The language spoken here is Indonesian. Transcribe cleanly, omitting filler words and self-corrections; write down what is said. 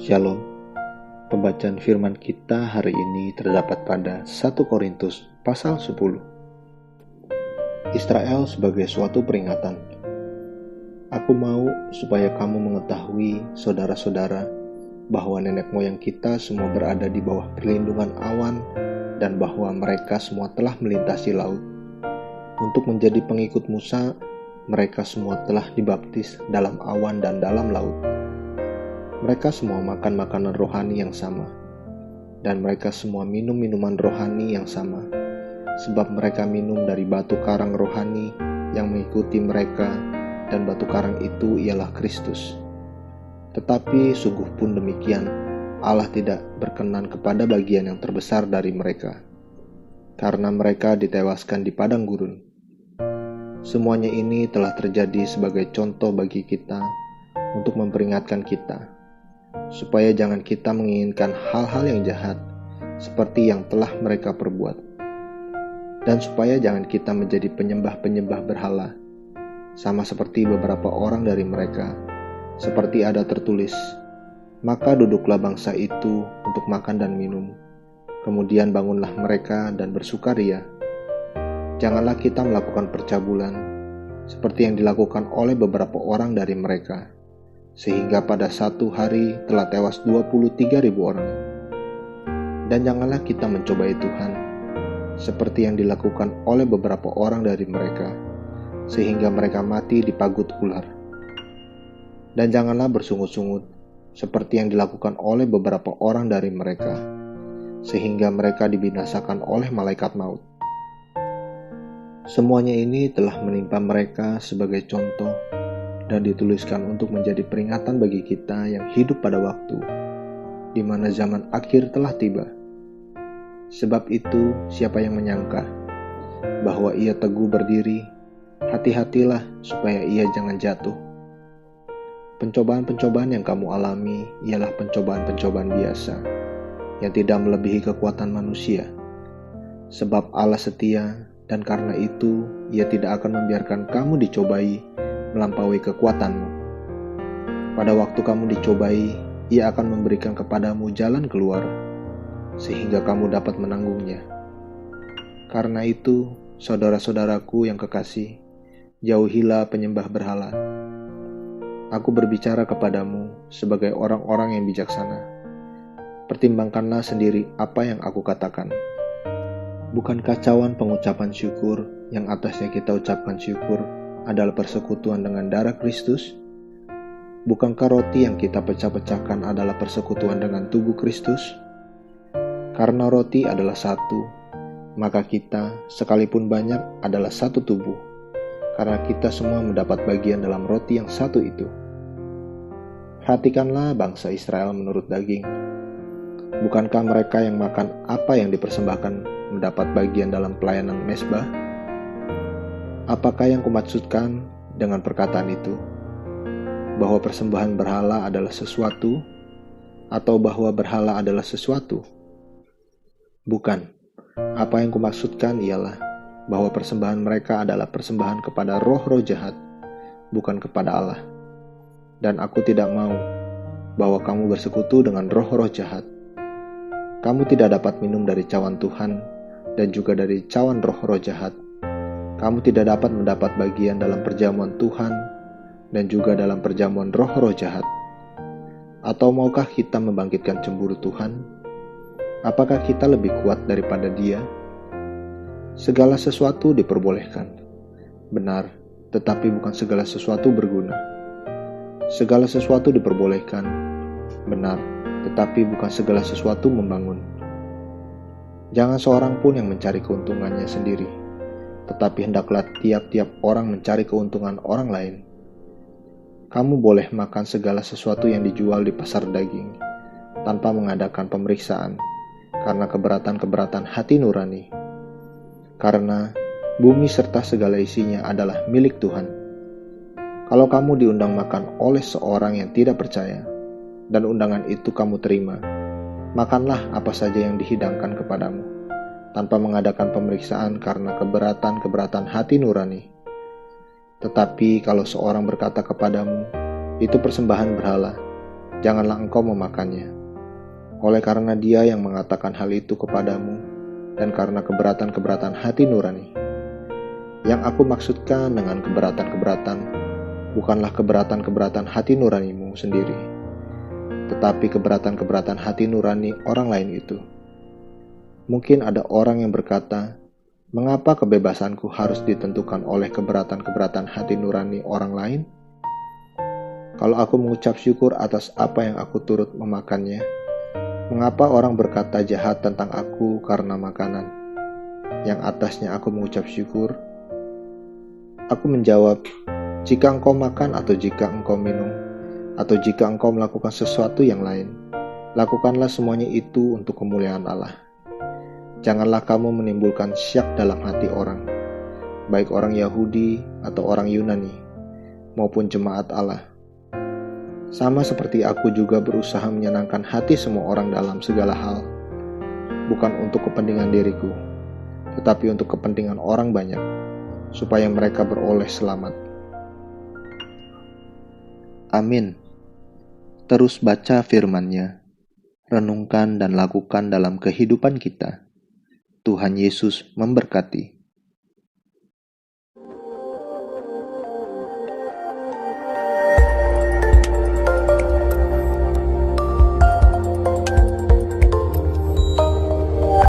Shalom. Pembacaan firman kita hari ini terdapat pada 1 Korintus pasal 10. Israel sebagai suatu peringatan. Aku mau supaya kamu mengetahui, saudara-saudara, bahwa nenek moyang kita semua berada di bawah perlindungan awan dan bahwa mereka semua telah melintasi laut. Untuk menjadi pengikut Musa, mereka semua telah dibaptis dalam awan dan dalam laut. Mereka semua makan makanan rohani yang sama, dan mereka semua minum minuman rohani yang sama, sebab mereka minum dari batu karang rohani yang mengikuti mereka, dan batu karang itu ialah Kristus. Tetapi sungguh pun demikian, Allah tidak berkenan kepada bagian yang terbesar dari mereka, karena mereka ditewaskan di padang gurun. Semuanya ini telah terjadi sebagai contoh bagi kita untuk memperingatkan kita, supaya jangan kita menginginkan hal-hal yang jahat seperti yang telah mereka perbuat, dan supaya jangan kita menjadi penyembah-penyembah berhala, sama seperti beberapa orang dari mereka, seperti ada tertulis, maka duduklah bangsa itu untuk makan dan minum, kemudian bangunlah mereka dan bersukaria. Janganlah kita melakukan percabulan, seperti yang dilakukan oleh beberapa orang dari mereka, sehingga pada satu hari telah tewas 23.000 orang. Dan janganlah kita mencobai Tuhan, seperti yang dilakukan oleh beberapa orang dari mereka, sehingga mereka mati dipagut ular. Dan janganlah bersungut-sungut, seperti yang dilakukan oleh beberapa orang dari mereka, sehingga mereka dibinasakan oleh malaikat maut. Semuanya ini telah menimpa mereka sebagai contoh dan dituliskan untuk menjadi peringatan bagi kita yang hidup pada waktu di mana zaman akhir telah tiba. Sebab itu, siapa yang menyangka bahwa ia teguh berdiri, hati-hatilah supaya ia jangan jatuh. Pencobaan-pencobaan yang kamu alami ialah pencobaan-pencobaan biasa yang tidak melebihi kekuatan manusia. Sebab Allah setia, dan karena itu ia tidak akan membiarkan kamu dicobai melampaui kekuatanmu. Pada waktu kamu dicobai, ia akan memberikan kepadamu jalan keluar, sehingga kamu dapat menanggungnya. Karena itu, saudara-saudaraku yang kekasih, jauhilah penyembah berhala. Aku berbicara kepadamu sebagai orang-orang yang bijaksana. Pertimbangkanlah sendiri apa yang aku katakan. Bukan kacauan pengucapan syukur yang atasnya kita ucapkan syukur adalah persekutuan dengan darah Kristus? Bukankah roti yang kita pecah-pecahkan adalah persekutuan dengan tubuh Kristus? Karena roti adalah satu, maka kita, sekalipun banyak, adalah satu tubuh, karena kita semua mendapat bagian dalam roti yang satu itu. Perhatikanlah bangsa Israel menurut daging. Bukankah mereka yang makan apa yang dipersembahkan mendapat bagian dalam pelayanan mezbah? Apakah yang kumaksudkan dengan perkataan itu? Bahwa persembahan berhala adalah sesuatu, atau bahwa berhala adalah sesuatu? Bukan. Apa yang kumaksudkan ialah bahwa persembahan mereka adalah persembahan kepada roh-roh jahat, bukan kepada Allah. Dan aku tidak mau bahwa kamu bersekutu dengan roh-roh jahat. Kamu tidak dapat minum dari cawan Tuhan dan juga dari cawan roh-roh jahat. Kamu tidak dapat mendapat bagian dalam perjamuan Tuhan dan juga dalam perjamuan roh-roh jahat. Atau maukah kita membangkitkan cemburu Tuhan? Apakah kita lebih kuat daripada Dia? Segala sesuatu diperbolehkan. Benar, tetapi bukan segala sesuatu berguna. Segala sesuatu diperbolehkan. Benar, tetapi bukan segala sesuatu membangun. Jangan seorang pun yang mencari keuntungannya sendiri, tetapi hendaklah tiap-tiap orang mencari keuntungan orang lain. Kamu boleh makan segala sesuatu yang dijual di pasar daging, tanpa mengadakan pemeriksaan, karena keberatan-keberatan hati nurani. Karena bumi serta segala isinya adalah milik Tuhan. Kalau kamu diundang makan oleh seorang yang tidak percaya, dan undangan itu kamu terima, makanlah apa saja yang dihidangkan kepadamu, tanpa mengadakan pemeriksaan karena keberatan-keberatan hati nurani. Tetapi kalau seorang berkata kepadamu, itu persembahan berhala, janganlah engkau memakannya. Oleh karena Dia yang mengatakan hal itu kepadamu, dan karena keberatan-keberatan hati nurani. Yang aku maksudkan dengan keberatan-keberatan, bukanlah keberatan-keberatan hati nuranimu sendiri, tetapi keberatan-keberatan hati nurani orang lain itu. Mungkin ada orang yang berkata, mengapa kebebasanku harus ditentukan oleh keberatan-keberatan hati nurani orang lain? Kalau aku mengucap syukur atas apa yang aku turut memakannya, mengapa orang berkata jahat tentang aku karena makanan, yang atasnya aku mengucap syukur? Aku menjawab, jika engkau makan atau jika engkau minum, atau jika engkau melakukan sesuatu yang lain, lakukanlah semuanya itu untuk kemuliaan Allah. Janganlah kamu menimbulkan syak dalam hati orang, baik orang Yahudi atau orang Yunani, maupun jemaat Allah. Sama seperti aku juga berusaha menyenangkan hati semua orang dalam segala hal, bukan untuk kepentingan diriku, tetapi untuk kepentingan orang banyak, supaya mereka beroleh selamat. Amin. Terus baca firman-Nya, renungkan dan lakukan dalam kehidupan kita. Tuhan Yesus memberkati.